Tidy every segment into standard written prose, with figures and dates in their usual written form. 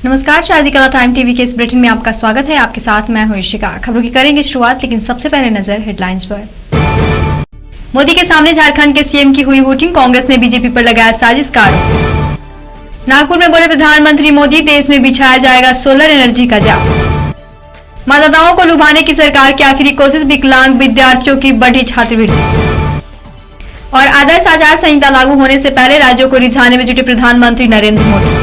नमस्कार, शादी कला टाइम टीवी के इस बुलेटिन में आपका स्वागत है। आपके साथ मैं हूं इशिका। खबरों की करेंगे शुरुआत, लेकिन सबसे पहले नजर हेडलाइंस पर। मोदी के सामने झारखंड के सीएम की हुई वोटिंग, कांग्रेस ने बीजेपी पर लगाया साजिश का आरोप। नागपुर में बोले प्रधानमंत्री मोदी, देश में बिछाया जाएगा सोलर एनर्जी का जाल। मतदाताओं को लुभाने की सरकार की आखिरी कोशिश, विकलांग विद्यार्थियों की बढ़ी छात्रवृत्ति। और आदर्श आचार संहिता लागू होने से पहले राज्यों को रिझाने में जुटे प्रधानमंत्री नरेंद्र मोदी।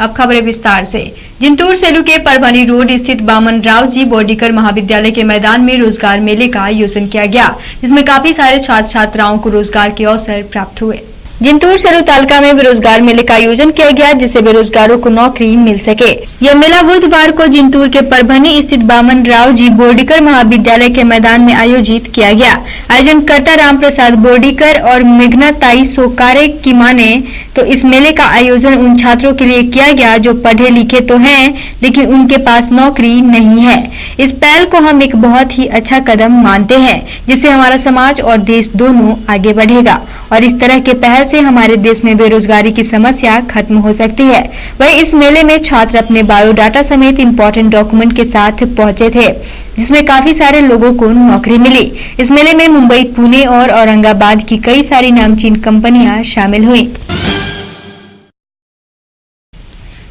अब खबरें विस्तार से। जिंतूर सेलू के परभनी रोड स्थित बामन राव जी बोर्डीकर महाविद्यालय के मैदान में रोजगार मेले का आयोजन किया गया, जिसमें काफी सारे छात्र छात्राओं को रोजगार के अवसर प्राप्त हुए। जिंतूर सेलू तालका में बेरोजगार मेले का आयोजन किया गया, जिससे बेरोजगारों को नौकरी मिल सके। यह मेला बुधवार को जिंतूर के परभनी स्थित बामन राव जी बोर्डीकर महाविद्यालय के मैदान में आयोजित किया गया। आयोजनकर्ता राम प्रसाद बोर्डीकर और मेघना ताई सोकारे की माने तो इस मेले का आयोजन उन छात्रों के लिए किया गया जो पढ़े लिखे तो हैं, लेकिन उनके पास नौकरी नहीं है। इस पहल को हम एक बहुत ही अच्छा कदम मानते हैं, जिससे हमारा समाज और देश दोनों आगे बढ़ेगा और इस तरह के पहल से हमारे देश में बेरोजगारी की समस्या खत्म हो सकती है। वहीं इस मेले में छात्र अपने बायोडाटा समेत इम्पोर्टेंट डॉक्यूमेंट के साथ पहुंचे थे, जिसमें काफी सारे लोगों को नौकरी मिली। इस मेले में मुंबई, पुणे और औरंगाबाद की कई सारी नामचीन कंपनियां शामिल हुई।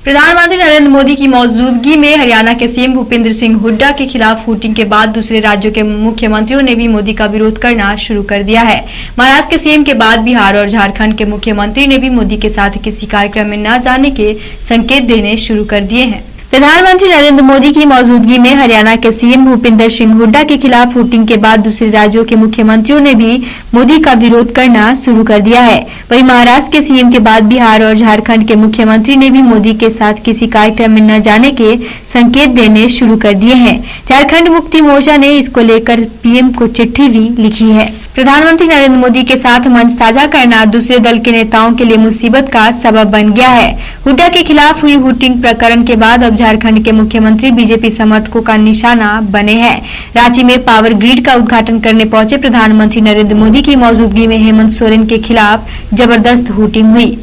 प्रधानमंत्री नरेंद्र मोदी की मौजूदगी में हरियाणा के सीएम भूपेंद्र सिंह हुड्डा के खिलाफ वोटिंग के बाद दूसरे राज्यों के मुख्यमंत्रियों ने भी मोदी का विरोध करना शुरू कर दिया है। महाराष्ट्र के सीएम के बाद बिहार और झारखंड के मुख्यमंत्री ने भी मोदी के साथ किसी कार्यक्रम में न जाने के संकेत देने शुरू कर दिए हैं। प्रधानमंत्री नरेंद्र मोदी की मौजूदगी में हरियाणा के सीएम भूपेंद्र सिंह हुड्डा के खिलाफ वोटिंग के बाद दूसरे राज्यों के मुख्यमंत्रियों ने भी मोदी का विरोध करना शुरू कर दिया है। वहीं महाराष्ट्र के सीएम के बाद बिहार और झारखंड के मुख्यमंत्री ने भी मोदी के साथ किसी कार्यक्रम में न जाने के संकेत देने शुरू कर दिए हैं। झारखंड मुक्ति मोर्चा ने इसको लेकर पीएम को चिट्ठी भी लिखी है। प्रधानमंत्री नरेंद्र मोदी के साथ मंच साझा करना दूसरे दल के नेताओं के लिए मुसीबत का सबब बन गया है। हुड्डा के खिलाफ हुई वोटिंग प्रकरण के बाद अब झारखंड के मुख्यमंत्री बीजेपी समर्थकों का निशाना बने हैं। रांची में पावर ग्रिड का उद्घाटन करने पहुंचे प्रधानमंत्री नरेंद्र मोदी की मौजूदगी में हेमंत सोरेन के खिलाफ जबरदस्त वोटिंग हुई।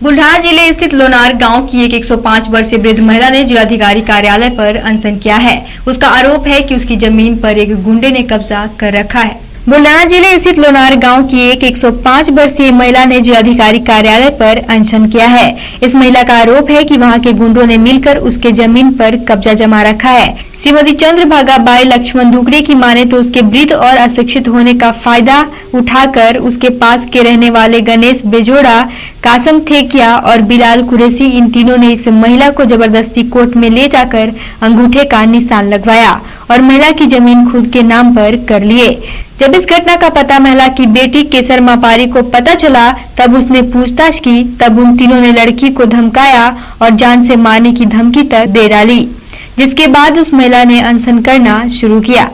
बुल्ढाना जिले स्थित लोनार गांव की एक 105 वर्षीय वृद्ध महिला ने जिलाधिकारी कार्यालय पर अनशन किया है। उसका आरोप है कि उसकी जमीन पर एक गुंडे ने कब्जा कर रखा है। बुल्ढाना जिले स्थित लोनार गांव की एक 105 वर्षीय महिला ने जिलाधिकारी कार्यालय पर अनशन किया है। इस महिला का आरोप है कि वहां के गुंडों ने मिलकर उसके जमीन पर कब्जा जमा रखा है। श्रीमती चंद्रभागा बाई लक्ष्मण दुकड़े की माने तो उसके वृद्ध और अशिक्षित होने का फायदा उठाकर उसके पास के रहने वाले गणेश बेजोड़ा, कासम थेकिया और बिलाल कुरैशी, इन तीनों ने इस महिला को जबरदस्ती कोर्ट में ले जाकर अंगूठे का निशान लगवाया और महिला की जमीन खुद के नाम पर कर लिए। जब इस घटना का पता महिला की बेटी केसर मापारी को पता चला, तब उसने पूछताछ की। तब उन तीनों ने लड़की को धमकाया और जान से मारने की धमकी तक दे डाली, जिसके बाद उस महिला ने अनशन करना शुरू किया।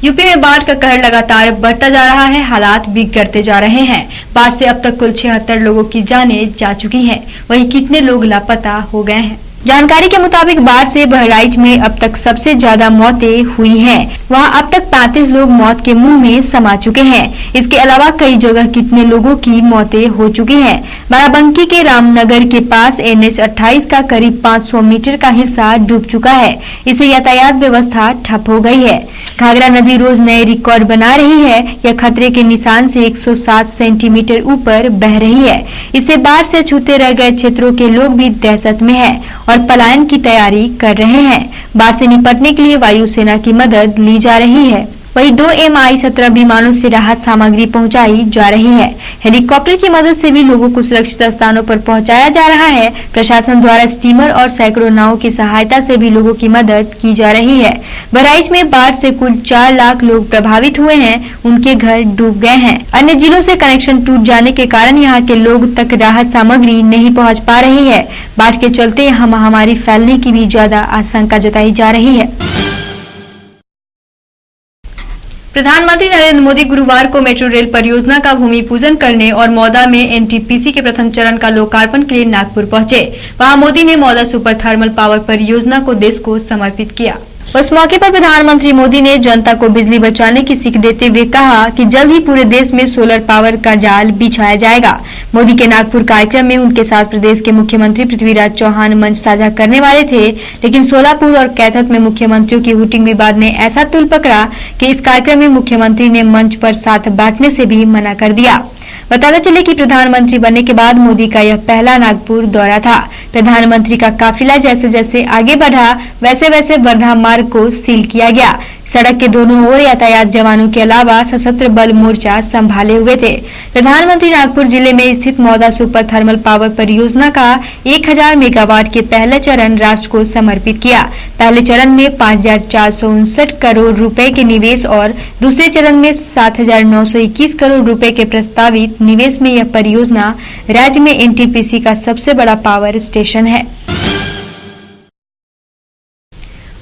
यूपी में बाढ़ का कहर लगातार बढ़ता जा रहा है। हालात बिगड़ते जा रहे हैं। बाढ़ से अब तक कुल 76 लोगों की जानें जा चुकी हैं। वहीं कितने लोग लापता हो गए हैं। जानकारी के मुताबिक बाढ़ से बहराइच में अब तक सबसे ज्यादा मौतें हुई हैं। वहां अब तक 35 लोग मौत के मुंह में समा चुके हैं। इसके अलावा कई जगह कितने लोगों की मौतें हो चुकी हैं। बाराबंकी के रामनगर के पास NH 28 का करीब 500 मीटर का हिस्सा डूब चुका है। इससे यातायात व्यवस्था ठप हो गई है। घाघरा नदी रोज नए रिकॉर्ड बना रही है। यह खतरे के निशान से 107 सेंटीमीटर ऊपर बह रही है। इससे बाढ़ से छूते रह गए क्षेत्रों के लोग भी दहशत में हैं और पलायन की तैयारी कर रहे हैं। बाढ़ से निपटने के लिए वायुसेना की मदद ली जा रही है। वहीं 2 Mi-17 विमानों से राहत सामग्री पहुंचाई जा रही है। हेलीकॉप्टर की मदद से भी लोगों को सुरक्षित स्थानों पर पहुंचाया जा रहा है। प्रशासन द्वारा स्टीमर और सैकड़ों नावों की सहायता से भी लोगों की मदद की जा रही है। बहराइच में बाढ़ से कुल 4 लाख लोग प्रभावित हुए हैं। उनके घर डूब गए हैं। अन्य जिलों से कनेक्शन टूट जाने के कारण यहाँ के लोग तक राहत सामग्री नहीं पहुँच पा रही है। बाढ़ के चलते यहाँ महामारी फैलने की भी ज्यादा आशंका जताई जा रही है। प्रधानमंत्री नरेंद्र मोदी गुरुवार को मेट्रो रेल परियोजना का भूमि पूजन करने और मौदा में NTPC के प्रथम चरण का लोकार्पण के लिए नागपुर पहुंचे। वहां मोदी ने मौदा सुपर थर्मल पावर परियोजना को देश को समर्पित किया। उस मौके पर प्रधानमंत्री मोदी ने जनता को बिजली बचाने की सीख देते हुए कहा कि जल्द ही पूरे देश में सोलर पावर का जाल बिछाया जाएगा। मोदी के नागपुर कार्यक्रम में उनके साथ प्रदेश के मुख्यमंत्री पृथ्वीराज चौहान मंच साझा करने वाले थे, लेकिन सोलापुर और कैथल में मुख्यमंत्रियों की हुटिंग विवाद ने ऐसा तूल पकड़ा कि इस कार्यक्रम में मुख्यमंत्री ने मंच पर साथ बांटने से भी मना कर दिया। बताते चले कि प्रधानमंत्री बनने के बाद मोदी का यह पहला नागपुर दौरा था। प्रधानमंत्री का काफिला जैसे जैसे आगे बढ़ा वैसे वैसे वर्धा मार्ग को सील किया गया। सड़क के दोनों ओर यातायात जवानों के अलावा सशस्त्र बल मोर्चा संभाले हुए थे। प्रधानमंत्री नागपुर जिले में स्थित मौदा सुपर थर्मल पावर परियोजना का 1000 मेगावाट के पहले चरण राष्ट्र को समर्पित किया। पहले चरण में 5459 करोड़ रुपए के निवेश और दूसरे चरण में 7921 करोड़ रुपए के प्रस्तावित निवेश में यह परियोजना राज्य में एनटीपीसी का सबसे बड़ा पावर स्टेशन है।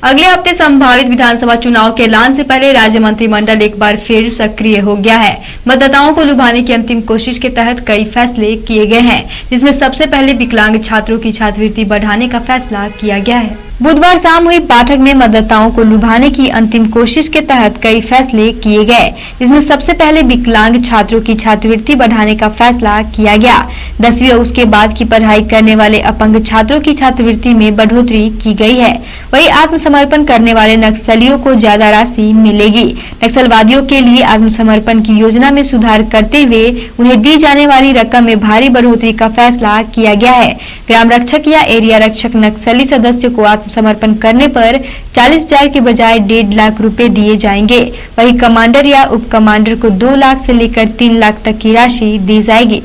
अगले हफ्ते संभावित विधानसभा चुनाव के ऐलान से पहले राज्य मंत्रिमंडल एक बार फिर सक्रिय हो गया है। मतदाताओं को लुभाने की अंतिम कोशिश के तहत कई फैसले किए गए हैं, जिसमें सबसे पहले विकलांग छात्रों की छात्रवृत्ति बढ़ाने का फैसला किया गया है। बुधवार शाम हुई बैठक में मतदाताओं को लुभाने की अंतिम कोशिश के तहत कई फैसले किए गए, जिसमें सबसे पहले विकलांग छात्रों की छात्रवृत्ति बढ़ाने का फैसला किया गया। 10वीं और उसके बाद की पढ़ाई करने वाले अपंग छात्रों की छात्रवृत्ति में बढ़ोतरी की गई है। वहीं आत्मसमर्पण करने वाले नक्सलियों को ज्यादा राशि मिलेगी। नक्सलवादियों के लिए आत्मसमर्पण की योजना में सुधार करते हुए उन्हें दी जाने वाली रकम में भारी बढ़ोतरी का फैसला किया गया है। ग्राम रक्षक या एरिया रक्षक नक्सली सदस्य को समर्पण करने पर 40,000 के बजाय 1.5 लाख रुपए दिए जाएंगे। वहीं कमांडर या उप कमांडर को 2 लाख से लेकर 3 लाख तक की राशि दी जाएगी।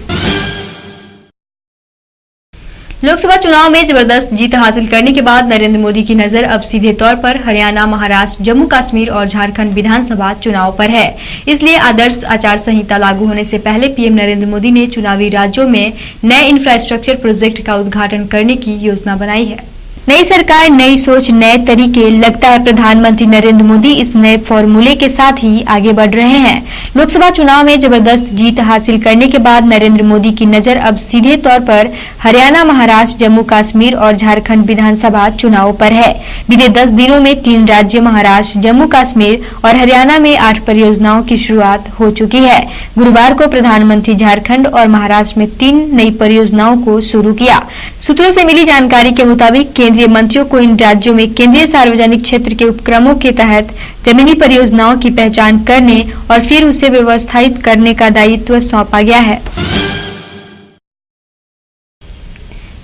लोकसभा चुनाव में जबरदस्त जीत हासिल करने के बाद नरेंद्र मोदी की नजर अब सीधे तौर पर हरियाणा, महाराष्ट्र, जम्मू कश्मीर और झारखंड विधानसभा चुनाव पर है। इसलिए आदर्श आचार संहिता लागू होने से पहले पीएम नरेंद्र मोदी ने चुनावी राज्यों में नए इंफ्रास्ट्रक्चर प्रोजेक्ट का उद्घाटन करने की योजना बनाई है। नई सरकार, नई सोच, नए तरीके। लगता है प्रधानमंत्री नरेंद्र मोदी इस नए फॉर्मूले के साथ ही आगे बढ़ रहे हैं। लोकसभा चुनाव में जबरदस्त जीत हासिल करने के बाद नरेंद्र मोदी की नजर अब सीधे तौर पर हरियाणा, महाराष्ट्र, जम्मू कश्मीर और झारखंड विधानसभा चुनाव पर है। बीते 10 दिनों में 3 राज्य महाराष्ट्र, जम्मू कश्मीर और हरियाणा में 8 परियोजनाओं की शुरुआत हो चुकी है। गुरुवार को प्रधानमंत्री झारखंड और महाराष्ट्र में 3 नई परियोजनाओं को शुरू किया। सूत्रों से मिली जानकारी के मुताबिक केंद्रीय मंत्रियों को इन राज्यों में केंद्रीय सार्वजनिक क्षेत्र के उपक्रमों के तहत जमीनी परियोजनाओं की पहचान करने और फिर उसे व्यवस्थित करने का दायित्व सौंपा गया है।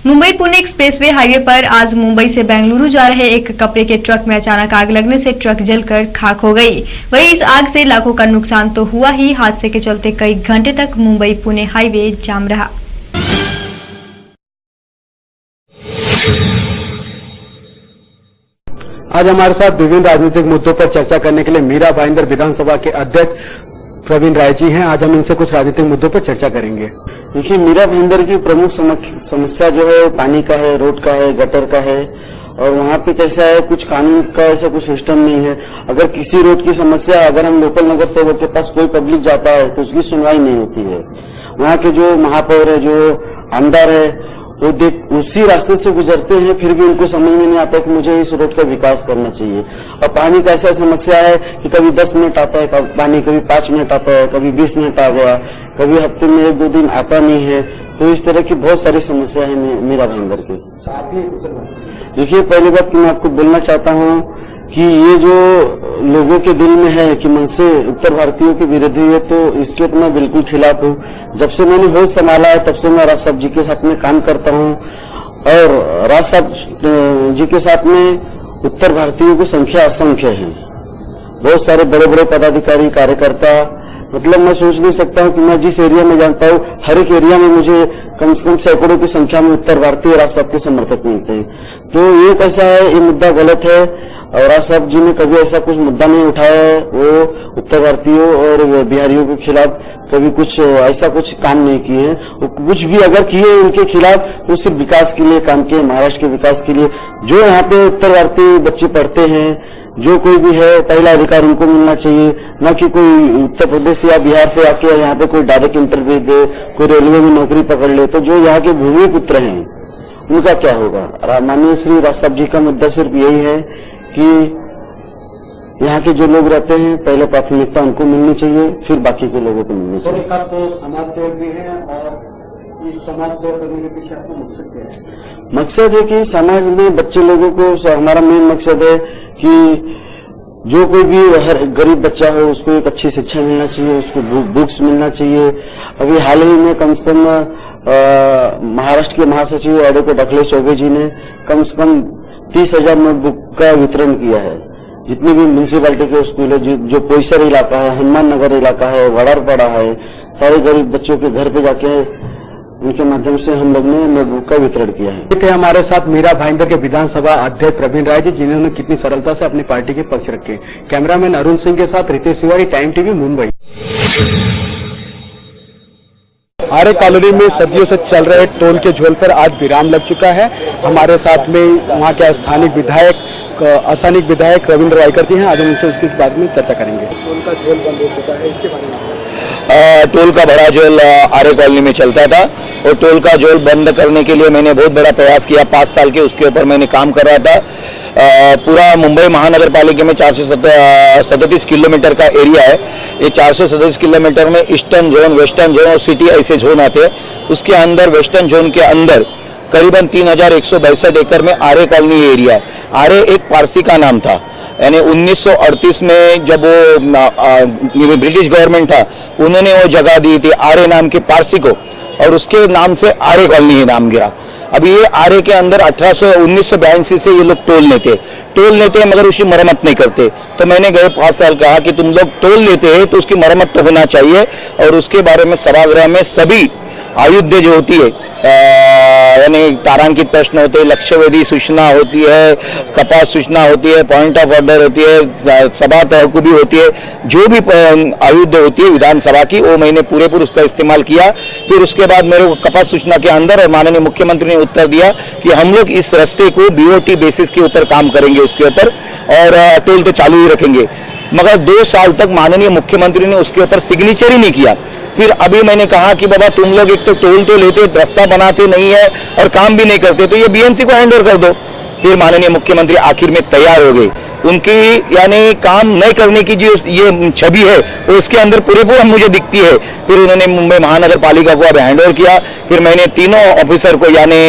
मुंबई पुणे एक्सप्रेसवे हाईवे पर आज मुंबई से बेंगलुरु जा रहे एक कपड़े के ट्रक में अचानक आग लगने से ट्रक जलकर खाक हो गई। वहीं इस आग से लाखों का नुकसान तो हुआ ही, हादसे के चलते कई घंटे तक मुंबई पुणे हाईवे जाम रहा। आज हमारे साथ विभिन्न राजनीतिक मुद्दों पर चर्चा करने के लिए मीरा भाईंदर विधानसभा के अध्यक्ष प्रवीण राय जी हैं। आज हम इनसे कुछ राजनीतिक मुद्दों पर चर्चा करेंगे। देखिए, मीरा भाईंदर की प्रमुख समस्या जो है पानी का है, रोड का है, गटर का है। और वहाँ पे कैसा है, कुछ कानून का ऐसा कुछ सिस्टम नहीं है। अगर किसी रोड की समस्या अगर हम लोकल नगर सेवक के पास कोई पब्लिक जाता है तो उसकी सुनवाई नहीं होती है। वहाँ के जो महापौर है, जो आमदार है, वो उसी रास्ते से गुजरते हैं, फिर भी उनको समझ में नहीं आता कि मुझे इस रोड का विकास करना चाहिए। और पानी का ऐसा समस्या है कि कभी 10 मिनट आता है पानी, कभी 5 मिनट आता है, कभी 20 मिनट आ गया, कभी हफ्ते में 1-2 दिन आता नहीं है। तो इस तरह की बहुत सारी समस्या है मीरा भाईंदर की। देखिए, पहली बात मैं आपको बोलना चाहता हूँ कि ये जो लोगों के दिल में है कि मनसे उत्तर भारतीयों के विरोधी है, तो इसके तो मैं बिल्कुल खिलाफ हूँ। जब से मैंने होश संभाला है तब से मैं राज साहब जी के साथ में काम करता हूँ और राज साहब जी के साथ में उत्तर भारतीयों की संख्या असंख्य है। बहुत सारे बड़े बड़े पदाधिकारी, कार्यकर्ता, मतलब मैं सोच नहीं सकता हूँ कि मैं जिस एरिया में जानता हूँ हर एक एरिया में मुझे कम से कम सैकड़ों की संख्या में उत्तर भारतीय राज साहब के समर्थक मिलते हैं। तो ये कैसा है, ये मुद्दा गलत है और राज साहब जी ने कभी ऐसा कुछ मुद्दा नहीं उठाया है। वो उत्तर भारतीयों और बिहारियों के खिलाफ कभी कुछ ऐसा कुछ काम नहीं किए हैं। वो कुछ भी अगर किए उनके खिलाफ वो सिर्फ विकास के लिए काम किए, महाराष्ट्र के विकास के लिए। जो यहाँ पे उत्तर भारतीय बच्चे पढ़ते हैं, जो कोई भी है, पहला अधिकार उनको मिलना चाहिए, न कि कोई उत्तर प्रदेश या बिहार से आके यहाँ पे कोई डायरेक्ट इंटरव्यू दे, कोई रेलवे में नौकरी पकड़ ले। तो जो यहाँ के भूमि पुत्र हैं उनका क्या होगा। माननीय श्री राज साहब जी का मुद्दा सिर्फ यही है कि यहाँ के जो लोग रहते हैं पहले प्राथमिकता उनको मिलनी चाहिए, फिर बाकी के लोगों को मिलनी चाहिए। और तो समाज सेवक भी है, और इस समाज सेवा करने के पीछे आपको मकसद क्या है? मकसद है कि समाज में बच्चे लोगों को, हमारा मेन मकसद है कि जो कोई भी हर गरीब बच्चा हो उसको एक अच्छी शिक्षा मिलना चाहिए, उसको बुक्स मिलना चाहिए। अभी हाल ही में कम से कम महाराष्ट्र के महासचिव एडवोकेट अखिलेश चौबे जी ने कम से कम 30,000 नोटबुक का वितरण किया है। जितनी भी म्यूनिसिपैलिटी के स्कूल है, जो पोईसर इलाका है, हनुमान नगर इलाका है, वडारपाड़ा है, सारे गरीब बच्चों के घर पे जाके उनके माध्यम से हम लोग ने नोटबुक का वितरण किया है। थे हमारे साथ मीरा भाईंदर के विधानसभा अध्यक्ष प्रवीण राय जी, जिन्होंने कितनी सरलता से अपनी पार्टी के पक्ष रखे। कैमरामैन अरुण सिंह के साथ रितेश तिवारी, टाइम टीवी, मुंबई। आरे कॉलोनी में सदियों से चल रहे टोल के झोल पर आज विराम लग चुका है। हमारे साथ में वहाँ के स्थानिक विधायक रविंद्र रायकर जी हैं। आज हम उनसे उसके बारे में चर्चा करेंगे। टोल का झोल बंद हो चुका है, इसके बारे में। टोल का बड़ा झोल आरे कॉलोनी में चलता था और टोल का झोल बंद करने के लिए मैंने बहुत बड़ा प्रयास किया। 5 साल के उसके ऊपर मैंने काम कर रहा था। पूरा मुंबई महानगर पालिका में 437 किलोमीटर का एरिया है। ये 437 किलोमीटर में ईस्टर्न जोन, वेस्टर्न जोन और सिटी ऐसे जोन आते हैं। उसके अंदर वेस्टर्न जोन के अंदर करीबन 3162 एकड़ में आरे कॉलोनी एरिया है। आरे एक पारसी का नाम था, यानी 1938 में जब वो ब्रिटिश गवर्नमेंट था उन्होंने वो जगह दी थी आरे नाम के पारसी को, और उसके नाम से आरे कॉलोनी नाम गिरा। अभी ये आरे के अंदर 1982 से ये लोग टोल लेते हैं मगर उसकी मरम्मत नहीं करते। तो मैंने गए 5 साल कहा कि तुम लोग टोल लेते हैं तो उसकी मरम्मत तो होना चाहिए, और उसके बारे में सभागृह में सभी आयुध जो होती है, यानी तारांकित प्रश्न होते हैं, लक्ष्यवेधी सूचना होती है, कपास सूचना होती है, पॉइंट ऑफ ऑर्डर होती है, सभा तहकुबी होती है, जो भी आयुध होती है विधानसभा की, वो मैंने पूरे उसका इस्तेमाल किया। फिर उसके बाद मेरे को कपास सूचना के अंदर और माननीय मुख्यमंत्री ने उत्तर दिया कि हम लोग इस रास्ते को BOT बेसिस के ऊपर काम करेंगे उसके ऊपर, और टोल तो चालू ही रखेंगे। मगर 2 साल तक माननीय मुख्यमंत्री ने उसके ऊपर सिग्नेचर ही नहीं किया। फिर अभी मैंने कहा कि बाबा तुम लोग एक तो टोल तो लेते, रास्ता बनाते नहीं है और काम भी नहीं करते, तो ये BMC को हैंड ओवर कर दो। फिर माननीय मुख्यमंत्री आखिर में तैयार हो गए। उनकी यानी काम नहीं करने की जो ये छवि है वो उसके अंदर पूरे मुझे दिखती है। फिर उन्होंने मुंबई महानगर पालिका को अब हैंड ओवर किया। फिर मैंने तीनों ऑफिसर को, यानी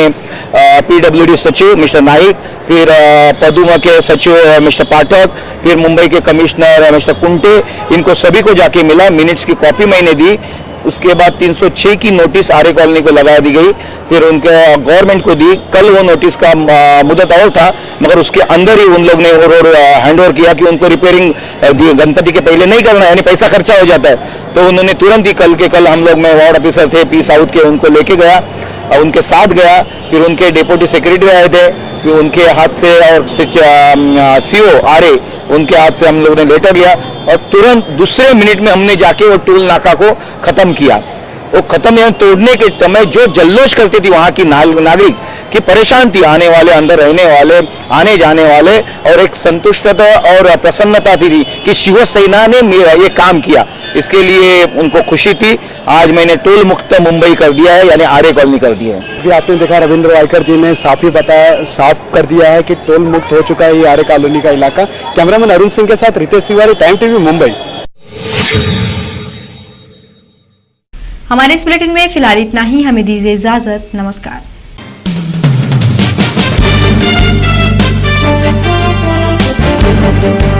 PWD सचिव मिस्टर नाइक, फिर पदुमा के सचिव मिस्टर पाठक, फिर मुंबई के कमिश्नर मिस्टर कुंटे, इनको सभी को जाके मिला, मिनट्स की कॉपी मैंने दी। उसके बाद 306 की नोटिस आरे कॉलोनी को लगा दी गई, फिर उनके गवर्नमेंट को दी। कल वो नोटिस का मुद्दत और था, मगर उसके अंदर ही उन लोग ने हैंड ओवर किया कि उनको रिपेयरिंग गणपति के पहले नहीं करना है, यानी पैसा खर्चा हो जाता है। तो उन्होंने तुरंत ही कल हम लोग में वार्ड ऑफिसर थे P साउथ के, उनको लेके गया, उनके साथ गया। फिर उनके डिप्टी सेक्रेटरी आए थे, फिर उनके हाथ से, और CO आरे उनके हाथ से हम लोग ने लेटर लिया, और तुरंत दूसरे मिनट में हमने जाके वो टोल नाका को खत्म किया। वो खत्म यहाँ तोड़ने के समय जो जल्लोश करती थी वहां की नागरिक की परेशान थी, आने वाले, अंदर रहने वाले, आने जाने वाले, और एक संतुष्टता और प्रसन्नता थी कि शिवसेना ने ये काम किया, इसके लिए उनको खुशी थी। आज मैंने टोल मुक्त मुंबई कर दिया है, यानी आरे कॉलोनी कर दिया है। अभी आपने देखा रविंद्र रायकर जी ने साफ कर दिया है कि टोल मुक्त हो चुका है ये आरे कॉलोनी का इलाका। कैमरामैन अरुण सिंह के साथ रितेश तिवारी, टाइम टीवी, मुंबई। हमारे इस बुलेटिन में फिलहाल इतना ही। हमें दीजिए इजाजत। नमस्कार। Thank you.